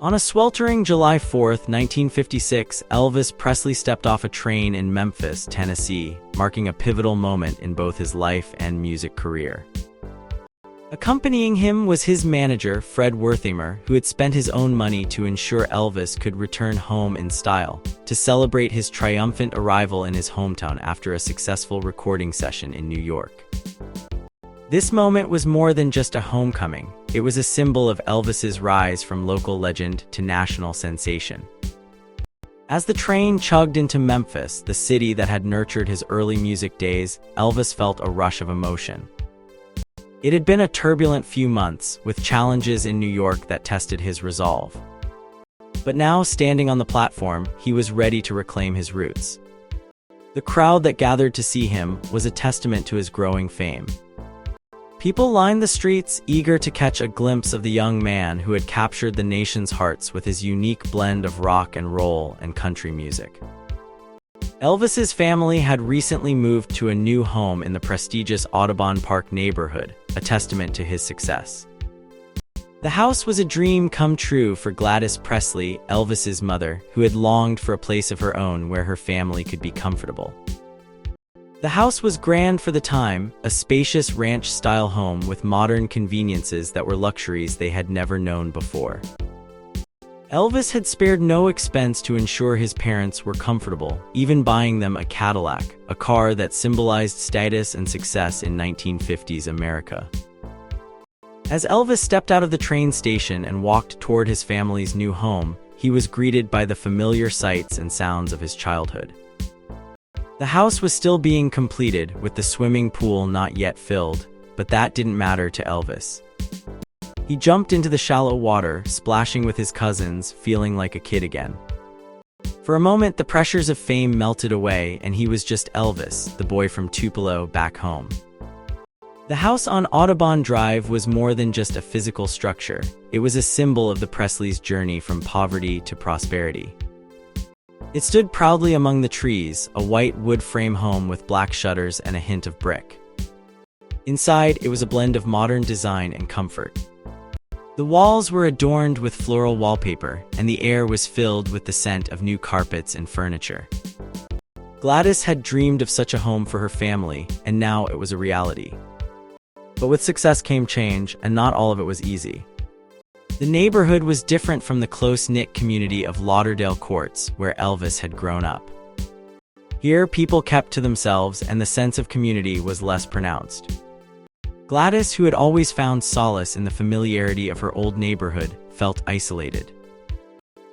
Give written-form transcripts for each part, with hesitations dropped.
On a sweltering July 4th, 1956, Elvis Presley stepped off a train in Memphis, Tennessee, marking a pivotal moment in both his life and music career. Accompanying him was his manager, Fred Wertheimer, who had spent his own money to ensure Elvis could return home in style, to celebrate his triumphant arrival in his hometown after a successful recording session in New York. This moment was more than just a homecoming. It was a symbol of Elvis's rise from local legend to national sensation. As the train chugged into Memphis, the city that had nurtured his early music days, Elvis felt a rush of emotion. It had been a turbulent few months, with challenges in New York that tested his resolve. But now, standing on the platform, he was ready to reclaim his roots. The crowd that gathered to see him was a testament to his growing fame. People lined the streets, eager to catch a glimpse of the young man who had captured the nation's hearts with his unique blend of rock and roll and country music. Elvis's family had recently moved to a new home in the prestigious Audubon Park neighborhood, a testament to his success. The house was a dream come true for Gladys Presley, Elvis's mother, who had longed for a place of her own where her family could be comfortable. The house was grand for the time, a spacious ranch-style home with modern conveniences that were luxuries they had never known before. Elvis had spared no expense to ensure his parents were comfortable, even buying them a Cadillac, a car that symbolized status and success in 1950s America. As Elvis stepped out of the train station and walked toward his family's new home, he was greeted by the familiar sights and sounds of his childhood. The house was still being completed, with the swimming pool not yet filled, but that didn't matter to Elvis. He jumped into the shallow water, splashing with his cousins, feeling like a kid again. For a moment, the pressures of fame melted away, and he was just Elvis, the boy from Tupelo, back home. The house on Audubon Drive was more than just a physical structure. It was a symbol of the Presleys' journey from poverty to prosperity. It stood proudly among the trees, a white wood frame home with black shutters and a hint of brick. Inside, it was a blend of modern design and comfort. The walls were adorned with floral wallpaper, and the air was filled with the scent of new carpets and furniture. Gladys had dreamed of such a home for her family, and now it was a reality. But with success came change, and not all of it was easy. The neighborhood was different from the close-knit community of Lauderdale Courts, where Elvis had grown up. Here, people kept to themselves, and the sense of community was less pronounced. Gladys, who had always found solace in the familiarity of her old neighborhood, felt isolated.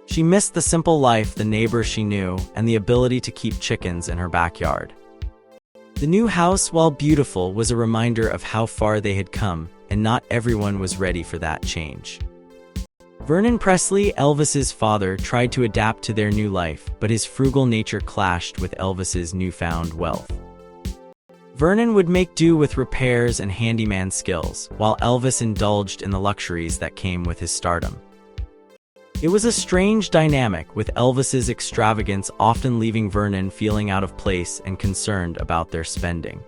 She missed the simple life, the neighbors she knew, and the ability to keep chickens in her backyard. The new house, while beautiful, was a reminder of how far they had come, and not everyone was ready for that change. Vernon Presley, Elvis's father, tried to adapt to their new life, but his frugal nature clashed with Elvis's newfound wealth. Vernon would make do with repairs and handyman skills, while Elvis indulged in the luxuries that came with his stardom. It was a strange dynamic, with Elvis's extravagance often leaving Vernon feeling out of place and concerned about their spending.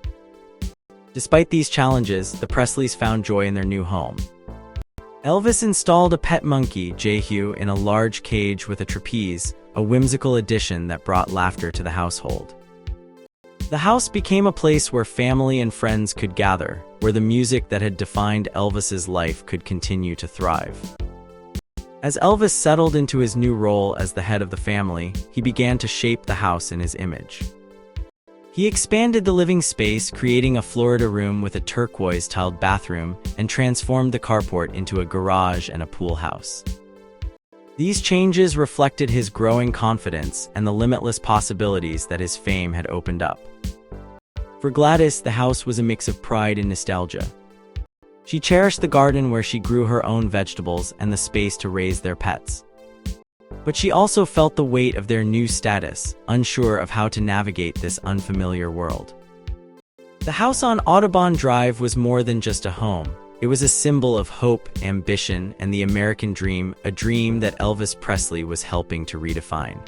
Despite these challenges, the Presleys found joy in their new home. Elvis installed a pet monkey, Jehu, in a large cage with a trapeze, a whimsical addition that brought laughter to the household. The house became a place where family and friends could gather, where the music that had defined Elvis's life could continue to thrive. As Elvis settled into his new role as the head of the family, he began to shape the house in his image. He expanded the living space, creating a Florida room with a turquoise-tiled bathroom, and transformed the carport into a garage and a pool house. These changes reflected his growing confidence and the limitless possibilities that his fame had opened up. For Gladys, the house was a mix of pride and nostalgia. She cherished the garden where she grew her own vegetables and the space to raise their pets. But she also felt the weight of their new status, unsure of how to navigate this unfamiliar world. The house on Audubon Drive was more than just a home. It was a symbol of hope, ambition, and the American dream, a dream that Elvis Presley was helping to redefine.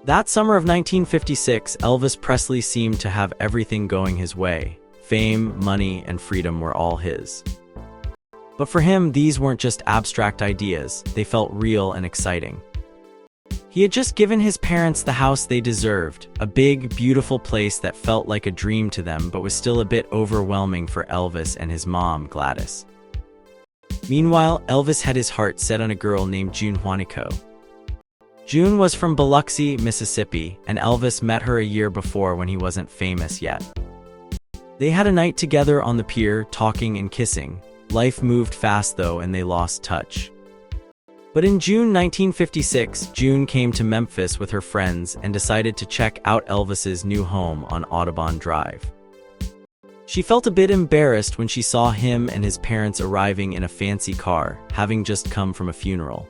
That summer of 1956, Elvis Presley seemed to have everything going his way. Fame, money, and freedom were all his. But for him, these weren't just abstract ideas, they felt real and exciting. He had just given his parents the house they deserved, a big, beautiful place that felt like a dream to them but was still a bit overwhelming for Elvis and his mom, Gladys. Meanwhile, Elvis had his heart set on a girl named June Juanico. June was from Biloxi, Mississippi, and Elvis met her a year before when he wasn't famous yet. They had a night together on the pier, talking and kissing. Life moved fast though, and they lost touch. But in June 1956, June came to Memphis with her friends and decided to check out Elvis's new home on Audubon Drive. She felt a bit embarrassed when she saw him and his parents arriving in a fancy car, having just come from a funeral.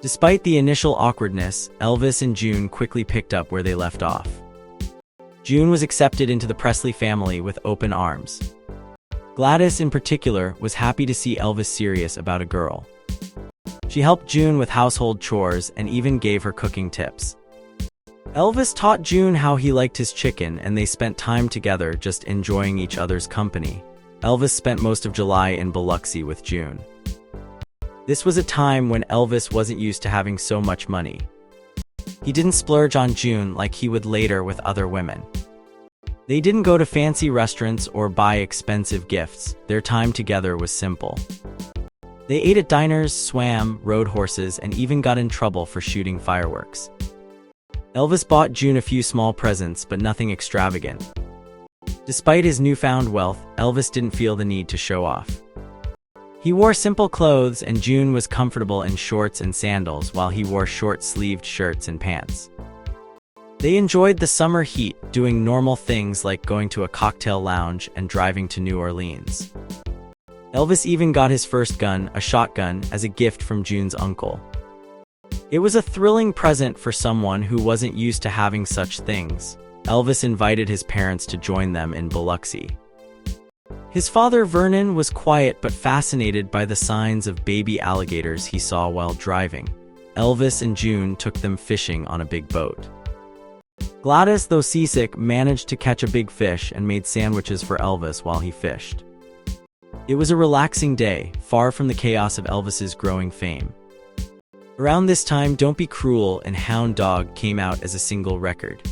Despite the initial awkwardness, Elvis and June quickly picked up where they left off. June was accepted into the Presley family with open arms. Gladys, in particular, was happy to see Elvis serious about a girl. She helped June with household chores and even gave her cooking tips. Elvis taught June how he liked his chicken, and they spent time together just enjoying each other's company. Elvis spent most of July in Biloxi with June. This was a time when Elvis wasn't used to having so much money. He didn't splurge on June like he would later with other women. They didn't go to fancy restaurants or buy expensive gifts. Their time together was simple. They ate at diners, swam, rode horses, and even got in trouble for shooting fireworks. Elvis bought June a few small presents, but nothing extravagant. Despite his newfound wealth, Elvis didn't feel the need to show off. He wore simple clothes, and June was comfortable in shorts and sandals while he wore short-sleeved shirts and pants. They enjoyed the summer heat, doing normal things like going to a cocktail lounge and driving to New Orleans. Elvis even got his first gun, a shotgun, as a gift from June's uncle. It was a thrilling present for someone who wasn't used to having such things. Elvis invited his parents to join them in Biloxi. His father, Vernon, was quiet but fascinated by the signs of baby alligators he saw while driving. Elvis and June took them fishing on a big boat. Gladys, though seasick, managed to catch a big fish and made sandwiches for Elvis while he fished. It was a relaxing day, far from the chaos of Elvis's growing fame. Around this time, Don't Be Cruel and Hound Dog came out as a single record.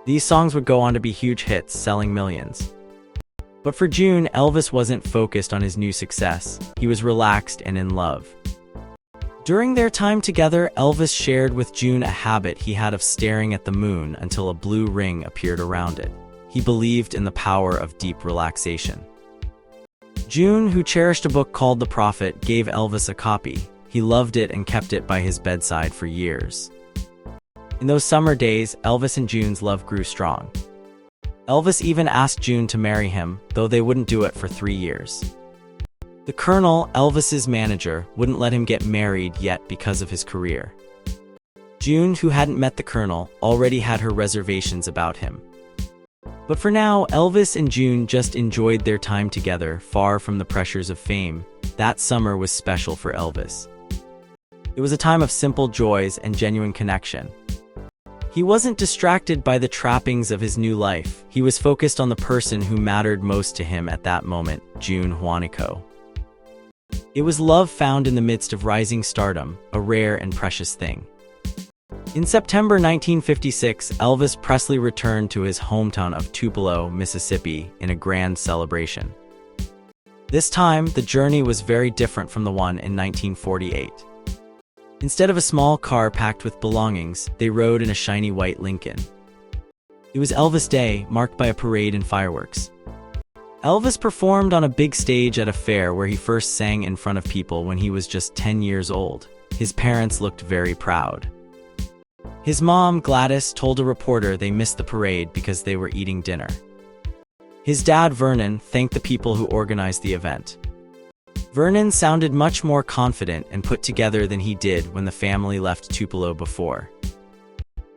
These songs would go on to be huge hits, selling millions. But for June, Elvis wasn't focused on his new success. He was relaxed and in love. During their time together, Elvis shared with June a habit he had of staring at the moon until a blue ring appeared around it. He believed in the power of deep relaxation. June, who cherished a book called The Prophet, gave Elvis a copy. He loved it and kept it by his bedside for years. In those summer days, Elvis and June's love grew strong. Elvis even asked June to marry him, though they wouldn't do it for 3 years. The Colonel, Elvis's manager, wouldn't let him get married yet because of his career. June, who hadn't met the Colonel, already had her reservations about him. But for now, Elvis and June just enjoyed their time together, far from the pressures of fame. That summer was special for Elvis. It was a time of simple joys and genuine connection. He wasn't distracted by the trappings of his new life. He was focused on the person who mattered most to him at that moment, June Juanico. It was love found in the midst of rising stardom, a rare and precious thing. In September 1956, Elvis Presley returned to his hometown of Tupelo, Mississippi, in a grand celebration. This time, the journey was very different from the one in 1948. Instead of a small car packed with belongings, they rode in a shiny white Lincoln. It was Elvis Day, marked by a parade and fireworks. Elvis performed on a big stage at a fair where he first sang in front of people when he was just 10 years old. His parents looked very proud. His mom, Gladys, told a reporter they missed the parade because they were eating dinner. His dad, Vernon, thanked the people who organized the event. Vernon sounded much more confident and put together than he did when the family left Tupelo before.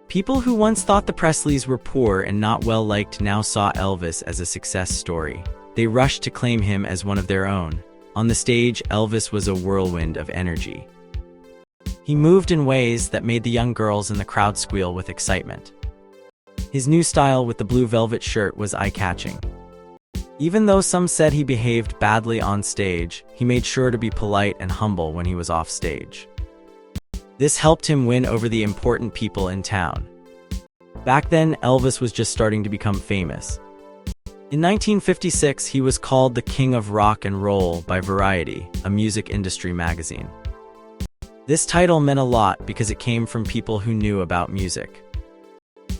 People who once thought the Presleys were poor and not well liked now saw Elvis as a success story. They rushed to claim him as one of their own. On the stage, Elvis was a whirlwind of energy. He moved in ways that made the young girls in the crowd squeal with excitement. His new style with the blue velvet shirt was eye-catching. Even though some said he behaved badly on stage, he made sure to be polite and humble when he was off stage. This helped him win over the important people in town. Back then, Elvis was just starting to become famous. In 1956, he was called the King of Rock and Roll by Variety, a music industry magazine. This title meant a lot because it came from people who knew about music.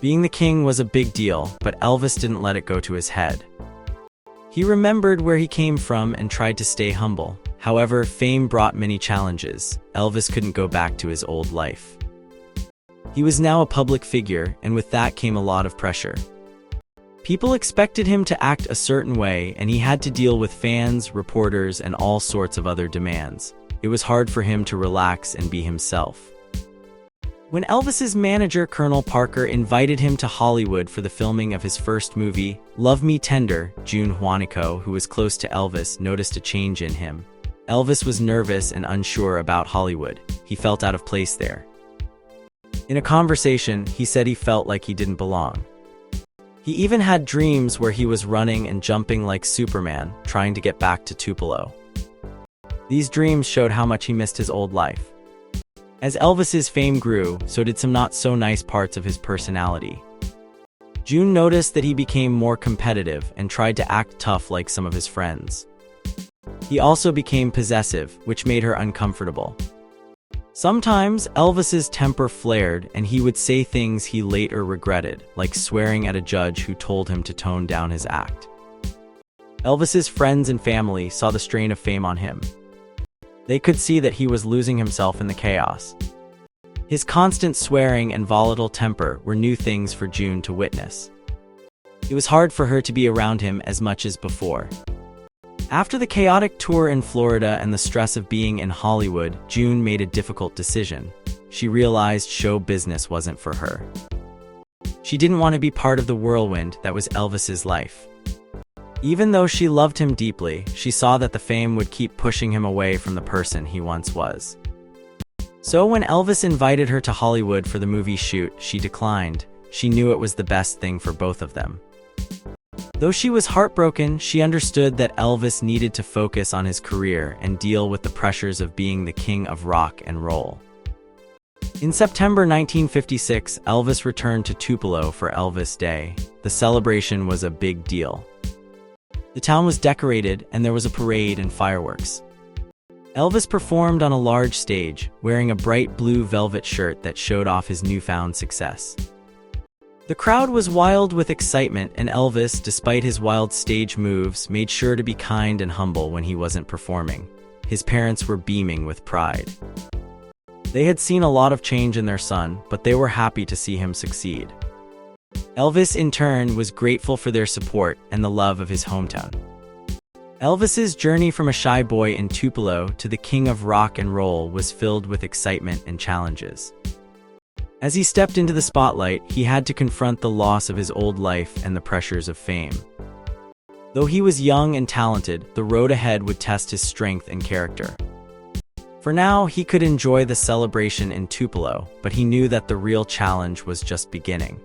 Being the king was a big deal, but Elvis didn't let it go to his head. He remembered where he came from and tried to stay humble. However, fame brought many challenges. Elvis couldn't go back to his old life. He was now a public figure, and with that came a lot of pressure. People expected him to act a certain way, and he had to deal with fans, reporters, and all sorts of other demands. It was hard for him to relax and be himself. When Elvis's manager, Colonel Parker, invited him to Hollywood for the filming of his first movie, Love Me Tender, June Juanico, who was close to Elvis, noticed a change in him. Elvis was nervous and unsure about Hollywood. He felt out of place there. In a conversation, he said he felt like he didn't belong. He even had dreams where he was running and jumping like Superman, trying to get back to Tupelo. These dreams showed how much he missed his old life. As Elvis's fame grew, so did some not-so-nice parts of his personality. June noticed that he became more competitive and tried to act tough like some of his friends. He also became possessive, which made her uncomfortable. Sometimes, Elvis's temper flared and he would say things he later regretted, like swearing at a judge who told him to tone down his act. Elvis's friends and family saw the strain of fame on him. They could see that he was losing himself in the chaos. His constant swearing and volatile temper were new things for June to witness. It was hard for her to be around him as much as before. After the chaotic tour in Florida and the stress of being in Hollywood, June made a difficult decision. She realized show business wasn't for her. She didn't want to be part of the whirlwind that was Elvis's life. Even though she loved him deeply, she saw that the fame would keep pushing him away from the person he once was. So when Elvis invited her to Hollywood for the movie shoot, she declined. She knew it was the best thing for both of them. Though she was heartbroken, she understood that Elvis needed to focus on his career and deal with the pressures of being the king of rock and roll. In September 1956, Elvis returned to Tupelo for Elvis Day. The celebration was a big deal. The town was decorated, and there was a parade and fireworks. Elvis performed on a large stage, wearing a bright blue velvet shirt that showed off his newfound success. The crowd was wild with excitement, and Elvis, despite his wild stage moves, made sure to be kind and humble when he wasn't performing. His parents were beaming with pride. They had seen a lot of change in their son, but they were happy to see him succeed. Elvis, in turn, was grateful for their support and the love of his hometown. Elvis's journey from a shy boy in Tupelo to the king of rock and roll was filled with excitement and challenges. As he stepped into the spotlight, he had to confront the loss of his old life and the pressures of fame. Though he was young and talented, the road ahead would test his strength and character. For now, he could enjoy the celebration in Tupelo, but he knew that the real challenge was just beginning.